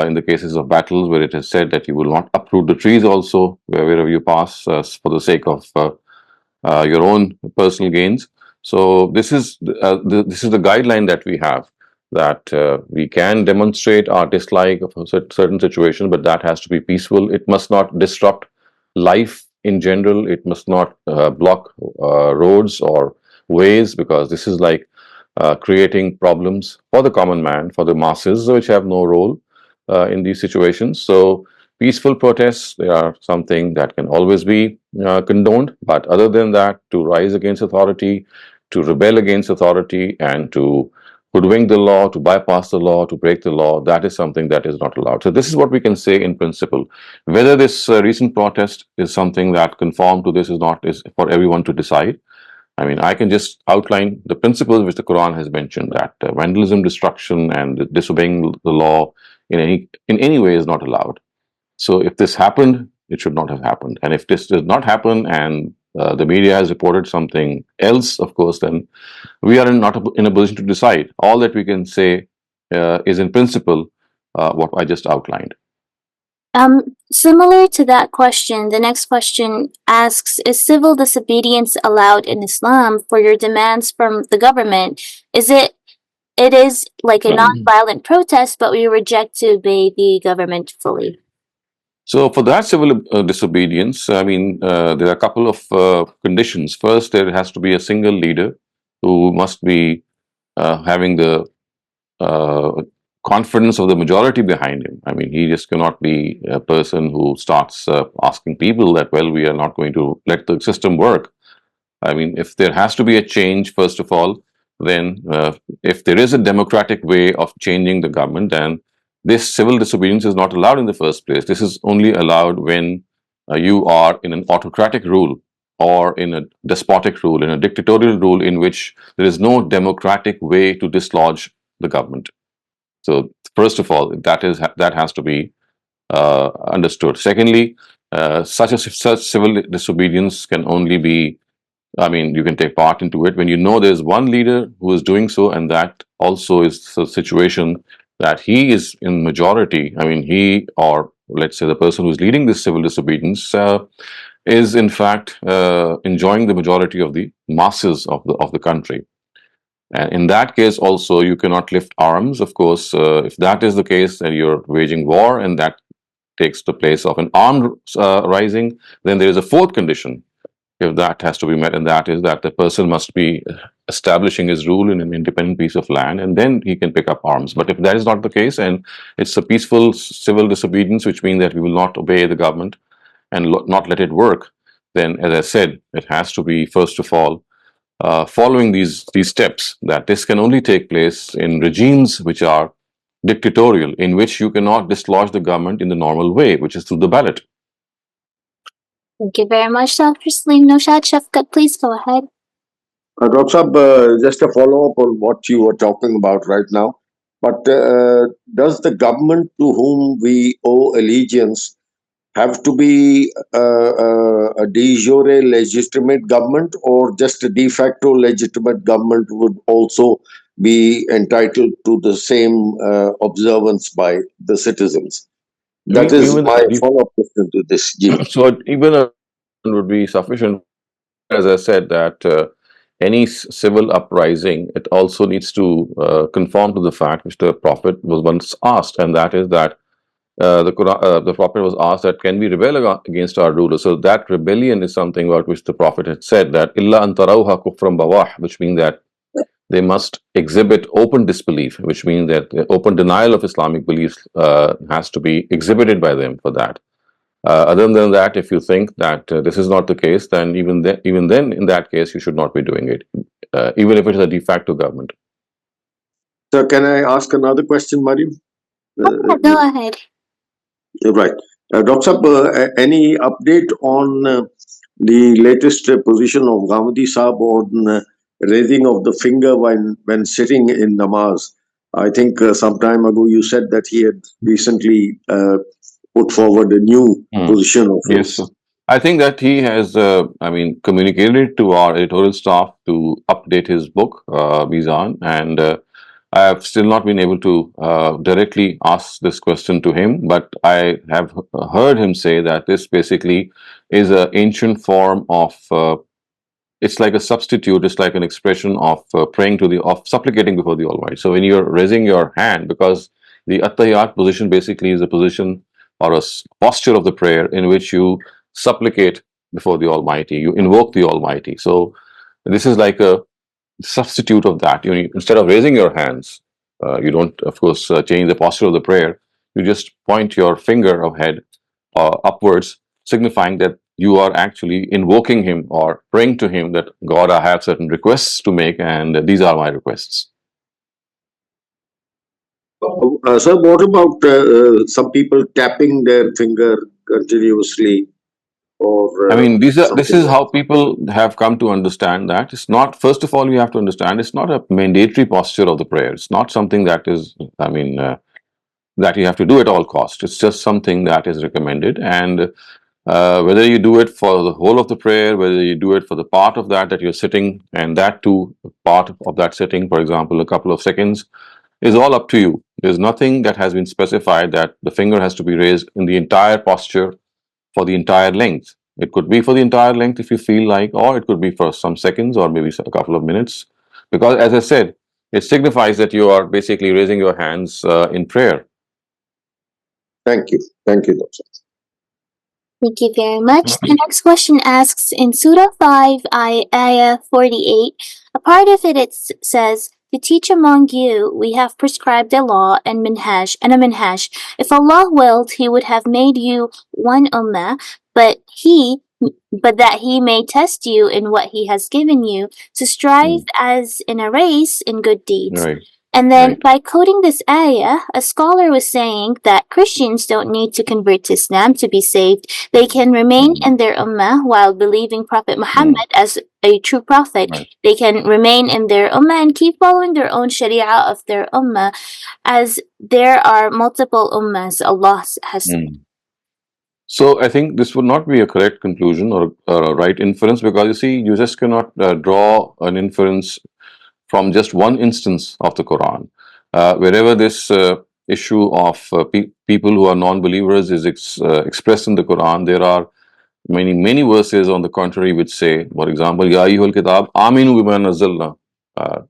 In the cases of battles, where it has said that you will not uproot the trees also wherever you pass for the sake of your own personal gains. So this is the guideline that we have, that we can demonstrate our dislike of a certain situation, but that has to be peaceful. It must not disrupt life in general. It must not block roads or ways, because this is like creating problems for the common man, for the masses, which have no role in these situations. So peaceful protests, they are something that can always be condoned. But other than that, to rise against authority, to rebel against authority, and to hoodwink the law, to bypass the law, to break the law, that is something that is not allowed. So this is what we can say in principle. Whether this recent protest is something that conform to this is not, is for everyone to decide. I mean, I can just outline the principles which the Quran has mentioned, that vandalism, destruction, and disobeying the law in any way is not allowed. So if this happened, it should not have happened. And if this does not happen, and the media has reported something else, of course, then we are not in a position to decide. All that we can say is in principle what I just outlined. Similar to that question, the next question asks, is civil disobedience allowed in Islam for your demands from the government? It is like a non-violent protest, but we reject to obey the government fully. So for that civil disobedience, I mean, there are a couple of conditions. First, there has to be a single leader who must be having the confidence of the majority behind him. I mean, he just cannot be a person who starts asking people that, well, we are not going to let the system work. I mean, if there has to be a change, first of all, then if there is a democratic way of changing the government, then this civil disobedience is not allowed in the first place. This is only allowed when you are in an autocratic rule, or in a despotic rule, in a dictatorial rule, in which there is no democratic way to dislodge the government. So first of all, that has to be understood. Secondly, such civil disobedience can only be, I mean, you can take part into it when you know there's one leader who is doing so, and that also is a situation that he is in majority. I mean, he, or let's say the person who's leading this civil disobedience, is in fact enjoying the majority of the masses of the country. And in that case, also, you cannot lift arms. Of course, if that is the case, then you're waging war, and that takes the place of an armed rising. Then there is a fourth condition, if that has to be met, and that is that the person must be establishing his rule in an independent piece of land, and then he can pick up arms. But if that is not the case, and it's a peaceful civil disobedience, which means that we will not obey the government and not let it work, then, as I said, it has to be, first of all, following these steps, that this can only take place in regimes which are dictatorial, in which you cannot dislodge the government in the normal way, which is through the ballot. Thank you very much, Dr. Saleem. Noshad Shafkat, please go ahead. Dr. Saab, just a follow-up on what you were talking about right now. But does the government to whom we owe allegiance have to be a de jure legitimate government, or just a de facto legitimate government would also be entitled to the same observance by the citizens? That is Even my follow-up question to this. so even a would be sufficient. As I said, that any civil uprising, it also needs to conform to the fact which the Prophet was once asked, and that is that the Prophet was asked that can we rebel against our ruler? So that rebellion is something about which the Prophet had said that illa an tarawha kufran bawah, which means that they must exhibit open disbelief, which means that the open denial of Islamic beliefs has to be exhibited by them for that. Other than that, if you think that this is not the case, then even then, in that case, you should not be doing it, even if it is a de facto government. So, can I ask another question, Mariam? Go ahead. Right. Dr. Saab, any update on the latest position of Ghamidi Saab on raising of the finger when sitting in namaz? I think some time ago you said that he had recently put forward a new position of his. Yes, I think that he has, communicated to our editorial staff to update his book, Mizan, and I have still not been able to directly ask this question to him, but I have heard him say that this basically is an ancient form of, it's like a substitute, it's like an expression of of supplicating before the Almighty. So when you're raising your hand, because the Attahiyat position basically is a position or a posture of the prayer in which you supplicate before the Almighty, you invoke the Almighty. So this is like a substitute of that. Instead of raising your hands, you don't, of course, change the posture of the prayer. You just point your finger ahead, upwards, signifying that you are actually invoking Him or praying to Him that God, I have certain requests to make, and these are my requests. Sir, what about some people tapping their finger continuously? Or this is how people have come to understand that. It's not, first of all, you have to understand, it's not a mandatory posture of the prayer. It's not something that is, that you have to do at all costs. It's just something that is recommended. And whether you do it for the whole of the prayer, whether you do it for the part of that you're sitting, and that too, part of that sitting, for example, a couple of seconds, is all up to you. There's nothing that has been specified that the finger has to be raised in the entire posture for the entire length. It could be for the entire length if you feel like, or it could be for some seconds or maybe a couple of minutes. Because as I said, it signifies that you are basically raising your hands in prayer. Thank you. Thank you, Doctor. Thank you very much. The next question asks, in Surah 5, Ayah 48, a part of it says, to teach among you, we have prescribed a law and a minhaj. If Allah willed, He would have made you one ummah, but that He may test you in what He has given you, to strive as in a race in good deeds. Right. And then by quoting this ayah, a scholar was saying that Christians don't need to convert to Islam to be saved. They can remain in their ummah while believing Prophet Muhammad as a true prophet. Right. They can remain in their ummah and keep following their own sharia of their ummah, as there are multiple ummahs Allah has. So I think this would not be a correct conclusion or a right inference, because you see, you just cannot draw an inference from just one instance of the Quran. Wherever this issue of people who are non-believers is expressed in the Quran, there are many verses on the contrary which say, for example, Ya ayyuhal kitab aminu bima nazzalna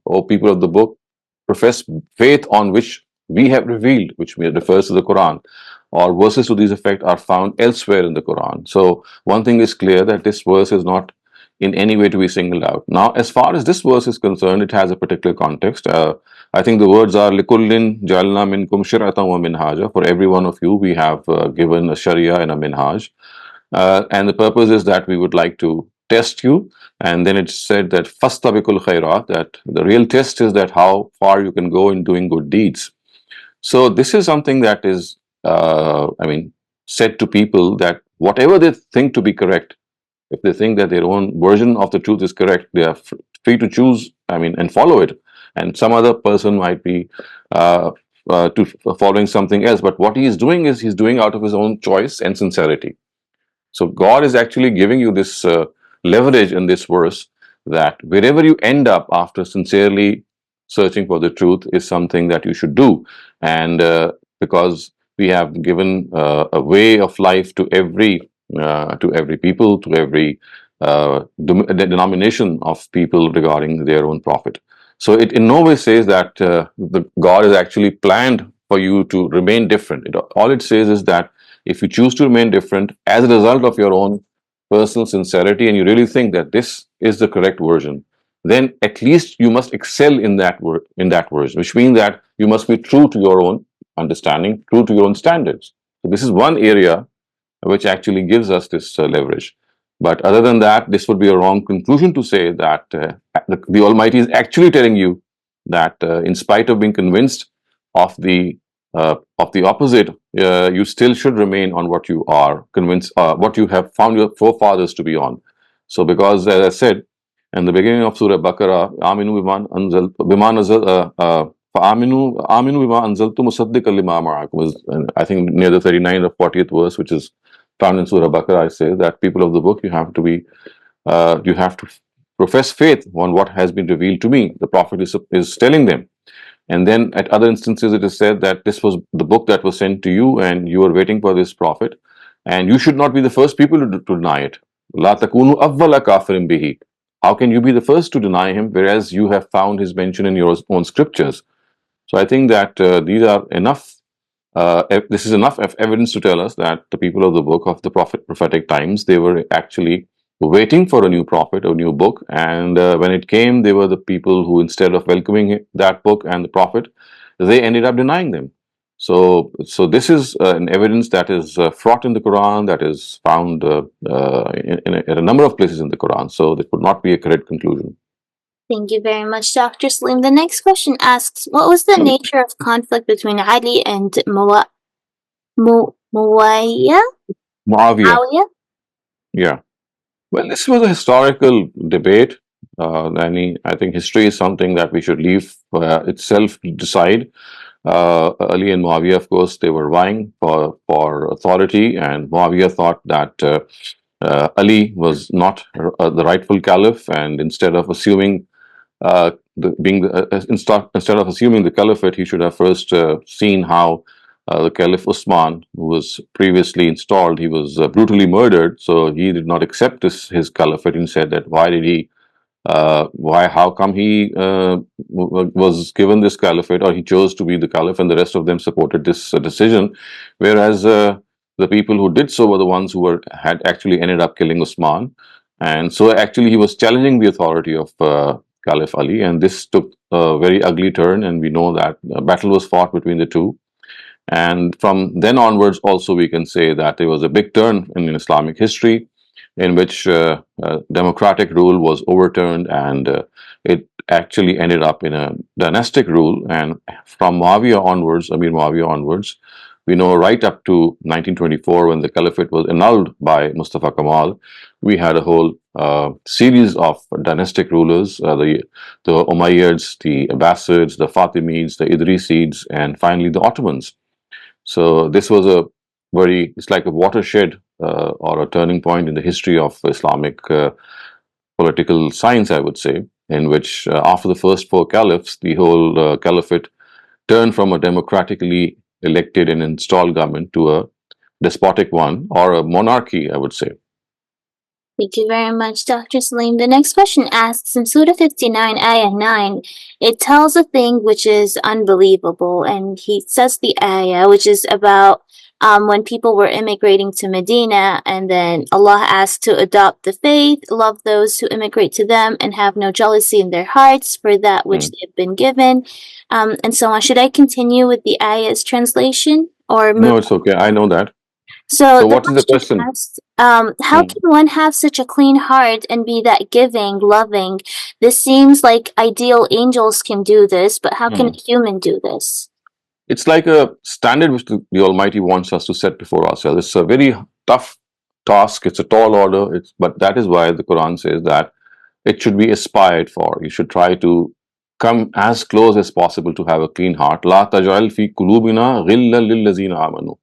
O people of the book, profess faith on which we have revealed, which refers to the Quran, or verses to this effect are found elsewhere in the Quran. So one thing is clear, that this verse is not in any way to be singled out. Now, as far as this verse is concerned, it has a particular context. I think the words are likullin jalna minkum shir'atan wa minhaja. For every one of you, we have given a sharia and a minhaj. And the purpose is that we would like to test you. And then it's said that fastabikul khairat, that the real test is that how far you can go in doing good deeds. So this is something that is, said to people, that whatever they think to be correct, if they think that their own version of the truth is correct, they are free to choose, and follow it. And some other person might be to following something else. But what he is doing is he's doing out of his own choice and sincerity. So God is actually giving you this leverage in this verse, that wherever you end up after sincerely searching for the truth is something that you should do. And because we have given a way of life to every people, to every denomination of people regarding their own prophet. So it in no way says that the God is actually planned for you to remain different. All it says is that if you choose to remain different as a result of your own personal sincerity, and you really think that this is the correct version, then at least you must excel in that version, which means that you must be true to your own understanding, true to your own standards. So this is one area which actually gives us this leverage. But other than that, this would be a wrong conclusion to say that the Almighty is actually telling you that in spite of being convinced of the opposite, you still should remain on what you are convinced, what you have found your forefathers to be on. So, because as I said in the beginning of Surah Baqarah, Aminu biman nazal, Aminu bima anzaltu musaddiqan lima ma'akum, I think near the 39th or 40th verse, which is found in Surah Baqarah. I say that people of the book, you have to profess faith on what has been revealed to me. The Prophet is telling them. And then at other instances, it is said that this was the book that was sent to you, and you were waiting for this Prophet, and you should not be the first people to deny it. La takunu awwala kafirin bihi. How can you be the first to deny him, whereas you have found his mention in your own scriptures? So I think that these are enough. This is enough evidence to tell us that the people of the book of the prophetic times, they were actually waiting for a new prophet, a new book, and when it came, they were the people who, instead of welcoming that book and the prophet, they ended up denying them. So this is an evidence that is fraught in the Quran, that is found in a number of places in the Quran. So this would not be a correct conclusion. Thank you very much, Dr. Saleem. The next question asks, what was the nature of conflict between Ali and Muawiyah? Muawiyah. Yeah. Well, this was a historical debate. I think history is something that we should leave itself to decide. Ali and Muawiyah, of course, they were vying for authority, and Muawiyah thought that Ali was not the rightful caliph, and instead of assuming instead of assuming the caliphate, he should have first seen how the Caliph Usman, who was previously installed, he was brutally murdered. So he did not accept his caliphate, and said that how come he was given this caliphate, or he chose to be the caliph, and the rest of them supported this decision, whereas the people who did so were the ones who had actually ended up killing Usman. And so actually he was challenging the authority of Caliph Ali, and this took a very ugly turn, and we know that a battle was fought between the two. And from then onwards, also, we can say that there was a big turn in Islamic history, in which democratic rule was overturned, and it actually ended up in a dynastic rule. And from Muawiyah onwards, Amir Muawiyah onwards, we know right up to 1924, when the caliphate was annulled by Mustafa Kemal, we had a whole series of dynastic rulers, the Umayyads, the Abbasids, the Fatimids, the Idrisids, and finally the Ottomans. So this was it's like a watershed or a turning point in the history of Islamic political science, I would say, in which after the first four caliphs, the whole caliphate turned from a democratically elected and installed government to a despotic one, or a monarchy, I would say. Thank you very much, Dr. Saleem. The next question asks in Surah 59, Ayah 9, it tells a thing which is unbelievable, and he says the Ayah, which is about when people were immigrating to Medina, and then Allah asked to adopt the faith, love those who immigrate to them, and have no jealousy in their hearts for that which they've been given, and so on. Should I continue with the Ayah's translation or move? No, it's okay. I know that. So So the what is the question question? asked, how can one have such a clean heart and be that giving, loving? This seems like ideal angels can do this, but how can a human do this? It's like a standard which the Almighty wants us to set before ourselves. It's a very tough task. It's a tall order. But that is why the Quran says that it should be aspired for. You should try to come as close as possible to have a clean heart. La tajal fi kulubina ghilla lillazina amanu.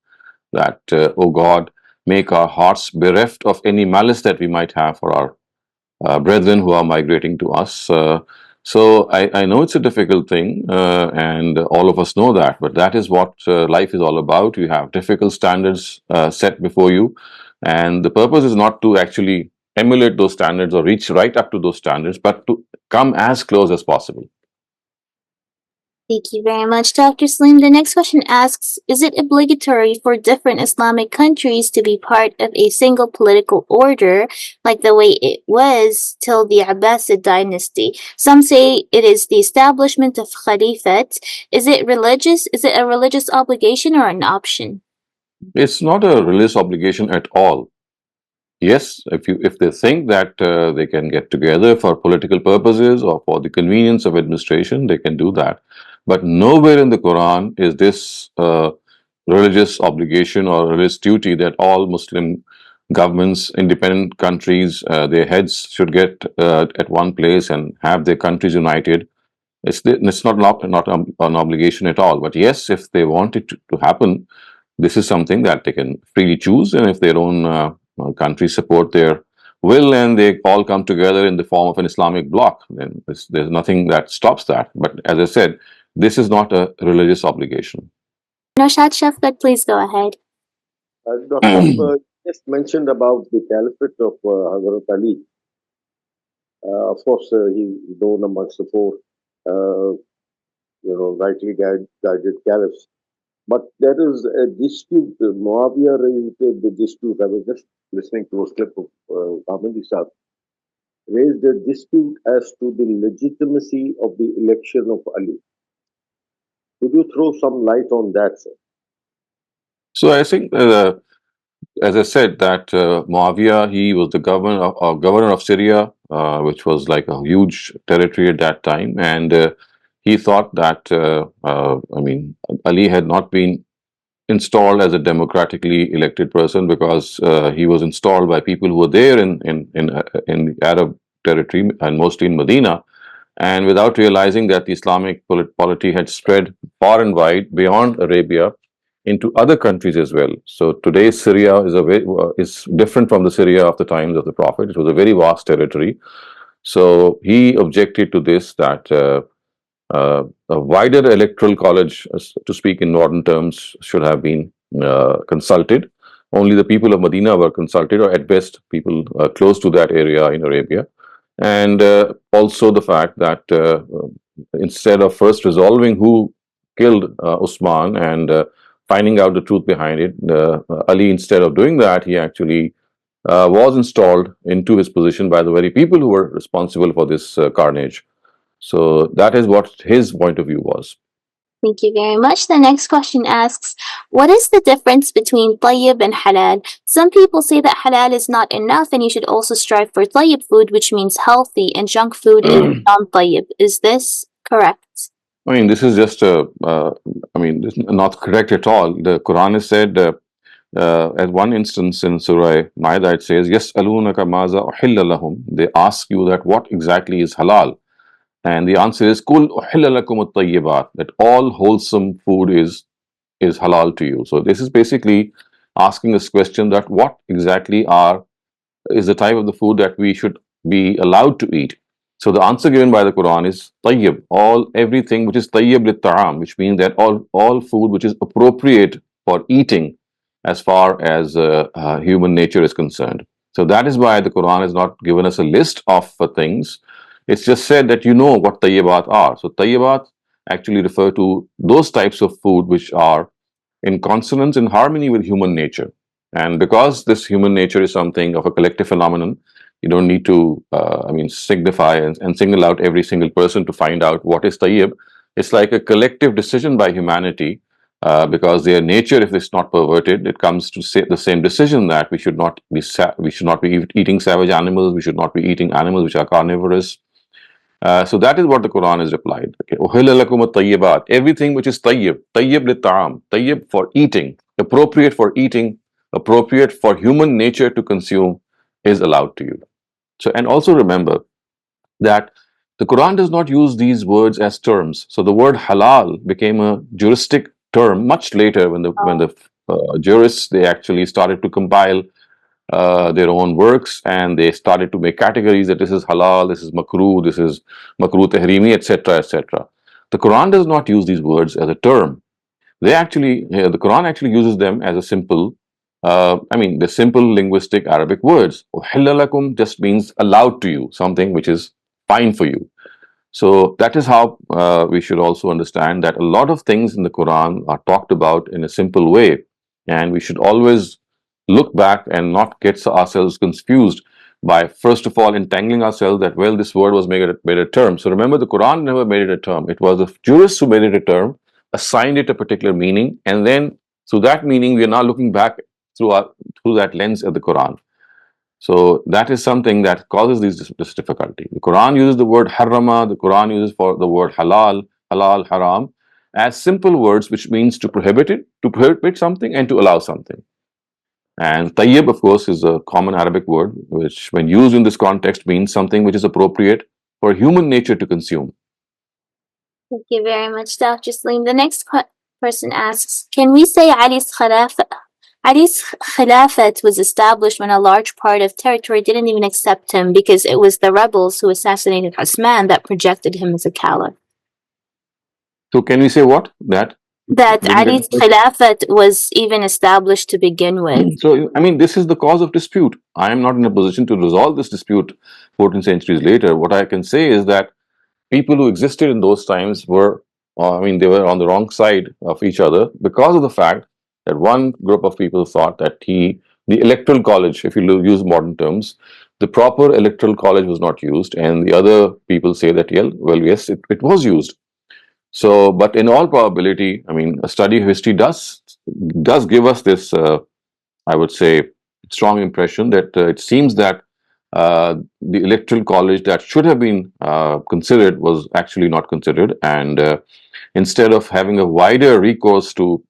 That, oh God, make our hearts bereft of any malice that we might have for our brethren who are migrating to us. So I know it's a difficult thing, and all of us know that, but that is what life is all about. You have difficult standards set before you, and the purpose is not to actually emulate those standards or reach right up to those standards, but to come as close as possible. Thank you very much, Dr. Saleem. The next question asks, is it obligatory for different Islamic countries to be part of a single political order, like the way it was till the Abbasid dynasty? Some say it is the establishment of Khalifate. Is it religious? Is it a religious obligation or an option? It's not a religious obligation at all. Yes, if they think that they can get together for political purposes or for the convenience of administration, they can do that. But nowhere in the Quran is this religious obligation or religious duty that all Muslim governments, independent countries, their heads should get at one place and have their countries united. It's not an obligation at all. But yes, if they want it to happen, this is something that they can freely choose, and if their own countries support their will and they all come together in the form of an Islamic bloc, then there's nothing that stops that. But as I said, this is not a religious obligation. Noshad Shafqat, please go ahead. Dr. just mentioned about the caliphate of Hazrat Ali. Of course, he's known amongst the four, rightly guided caliphs. But there is a dispute. Muawiyah raised the dispute. I was just listening to a clip of Ghamidi Sahib. Raised a dispute as to the legitimacy of the election of Ali. Could you throw some light on that, sir? So I think, as I said, that Muawiyah, he was the governor of Syria, which was like a huge territory at that time, and he thought that Ali had not been installed as a democratically elected person because he was installed by people who were there in the Arab territory and mostly in Medina, and without realizing that the Islamic polity had spread far and wide beyond Arabia into other countries as well. So today's Syria is different from the Syria of the times of the Prophet. It was a very vast territory. So he objected to this, that a wider electoral college, to speak in modern terms, should have been consulted. Only the people of Medina were consulted, or at best people close to that area in Arabia. And also the fact that instead of first resolving who killed Usman and finding out the truth behind it, Ali, instead of doing that, he actually was installed into his position by the very people who were responsible for this carnage. So that is what his point of view was. Thank you very much. The next question asks, what is the difference between tayyib and halal? Some people say that halal is not enough and you should also strive for tayyib food, which means healthy, and junk food is non-tayyib. Is this correct? I mean, this is just this is not correct at all. The Quran has said, at one instance in Surah Ma'idah, it says, "Yes, alunaka maza uhilla lahum." They ask you that what exactly is halal, and the answer is, "Kul uhilla lakum at-tayyibat." That all wholesome food is halal to you. So this is basically asking this question, that what exactly is the type of the food that we should be allowed to eat. So the answer given by the Quran is tayyib, everything which is tayyib lit-ta'am, which means that all food which is appropriate for eating as far as human nature is concerned. So that is why the Quran has not given us a list of things. It's just said that you know what tayyibat are. So tayyibat actually refer to those types of food which are in consonance, in harmony with human nature. And because this human nature is something of a collective phenomenon, you don't need to, signify and single out every single person to find out what is tayyib. It's like a collective decision by humanity, because their nature, if it's not perverted, it comes to say the same decision that we should not be eating savage animals, we should not be eating animals which are carnivorous. So that is what the Quran has replied. Okay. Uhilla lakum at-tayyibat. Everything which is tayyib lit-ta'am, tayyib for eating, appropriate for human nature to consume, is allowed to you. So, and also remember that the Quran does not use these words as terms. So the word halal became a juristic term much later when the jurists, they actually started to compile their own works, and they started to make categories that this is halal, this is makruh tahrimi, etc., etc. The Quran does not use these words as a term. The Quran actually uses them as a simple, the simple linguistic Arabic words. Uhilla lakum just means allowed to you, something which is fine for you. So that is how we should also understand that a lot of things in the Quran are talked about in a simple way, and we should always look back and not get ourselves confused by, first of all, entangling ourselves that, well, this word was made a term. So remember, the Quran never made it a term. It was the jurists who made it a term, assigned it a particular meaning, and then through that meaning, we are now looking back through that lens at the Quran. So that is something that causes this difficulty. The Quran uses the word harrama, the Quran uses for the word halal, haram, as simple words which means to prohibit something and to allow something. And tayyib, of course, is a common Arabic word which, when used in this context, means something which is appropriate for human nature to consume. Thank you very much, Dr. Saleem. The next person asks, can we say Ali's Khilafat was established when a large part of territory didn't even accept him because it was the rebels who assassinated Osman that projected him as a caliph? So can we say what? That Ali's Khilafat was even established to begin with. So, this is the cause of dispute. I am not in a position to resolve this dispute 14 centuries later. What I can say is that people who existed in those times were, they were on the wrong side of each other because of the fact that one group of people thought that the electoral college, if you use modern terms, the proper electoral college was not used, and the other people say that, yes, it was used. So, but in all probability, a study of history does give us this, I would say, strong impression that it seems that the electoral college that should have been considered was actually not considered, and instead of having a wider recourse to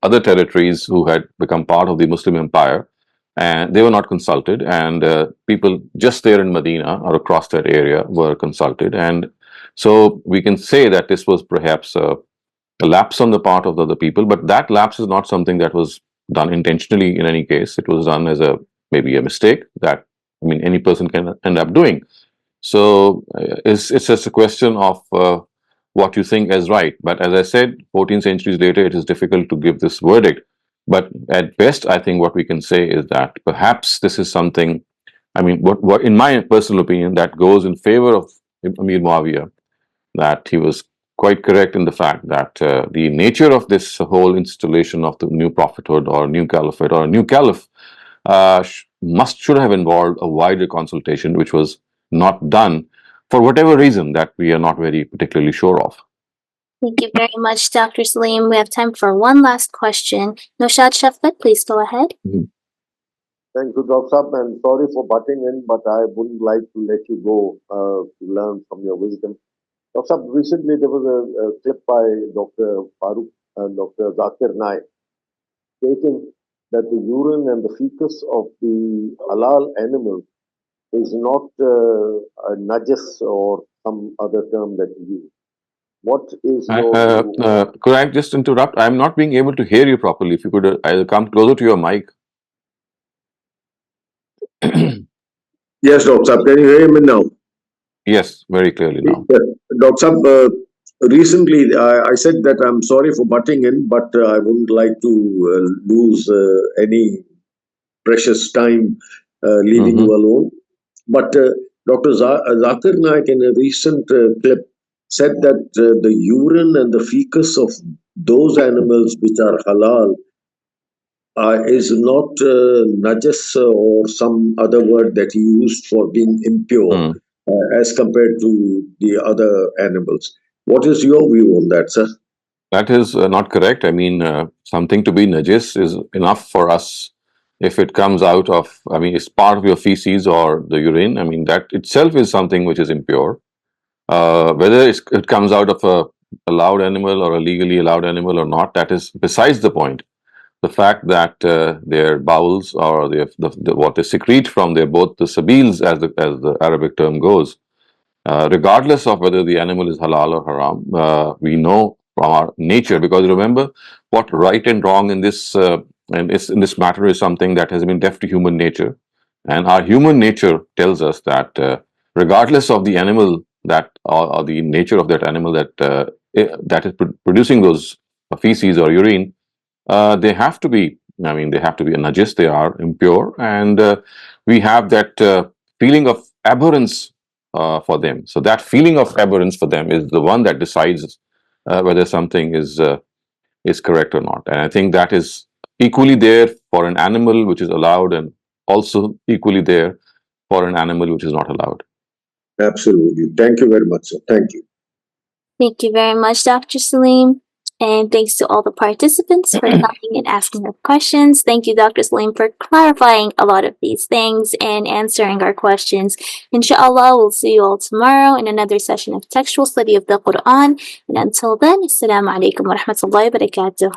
other territories who had become part of the Muslim empire, and they were not consulted, and people just there in Medina or across that area were consulted, and so we can say that this was perhaps a lapse on the part of the other people, but that lapse is not something that was done intentionally in any case. It was done as maybe a mistake that any person can end up doing. So it's just a question of what you think is right. But as I said, 14 centuries later, it is difficult to give this verdict. But at best, I think what we can say is that perhaps this is something, what in my personal opinion, that goes in favor of Amir Muawiyah, that he was quite correct in the fact that the nature of this whole installation of the new prophethood or new caliphate or a new caliph should have involved a wider consultation, which was not done for whatever reason that we are not very particularly sure of. Thank you very much, Dr. Saleem. We have time for one last question. Noshad Shafqat, please go ahead. Thank you, Dr. Saab, and sorry for butting in, but I wouldn't like to let you go to learn from your wisdom. Dr. Saab, recently there was a clip by Dr. Farooq and Dr. Zakir Naik stating that the urine and the fetus of the halal animal is not a najas or some other term that you use. What is your... could I just interrupt? I'm not being able to hear you properly. If you could either come closer to your mic. Yes, Dr. Saab, can you hear me now? Yes, very clearly now. Dr. Saab, recently I said that I'm sorry for butting in, but I wouldn't like to lose any precious time leaving Mhm. you alone. But Dr. Zakir Naik in a recent clip said that the urine and the fecus of those animals which are halal is not najas or some other word that he used for being impure Mm. as compared to the other animals. What is your view on that, sir? That is not correct. I mean, something to be najis is enough for us if it comes out of, I mean, it's part of your feces or the urine. I mean, that itself is something which is impure. Whether it comes out of a allowed animal or a legally allowed animal or not, that is besides the point. The fact that their bowels or what they secrete from their both the sabils, as the Arabic term goes, regardless of whether the animal is halal or haram, we know from our nature. Because remember, what right and wrong in this in this matter is something that has been left to human nature, and our human nature tells us that regardless of the animal that or the nature of that animal that is producing those feces or urine, they have to be. I mean, they have to be a najis. They are impure, and we have that feeling of abhorrence for them. So that feeling of abhorrence for them is the one that decides whether something is correct or not. And I think that is equally there for an animal which is allowed, and also equally there for an animal which is not allowed. Absolutely. Thank you very much, sir. Thank you. Thank you very much, Dr. Saleem. And thanks to all the participants for coming and asking their questions. Thank you, Dr. Saleem, for clarifying a lot of these things and answering our questions. Inshallah, we'll see you all tomorrow in another session of textual study of the Quran. And until then, Assalamu alaikum wa rahmatullahi wa barakatuh.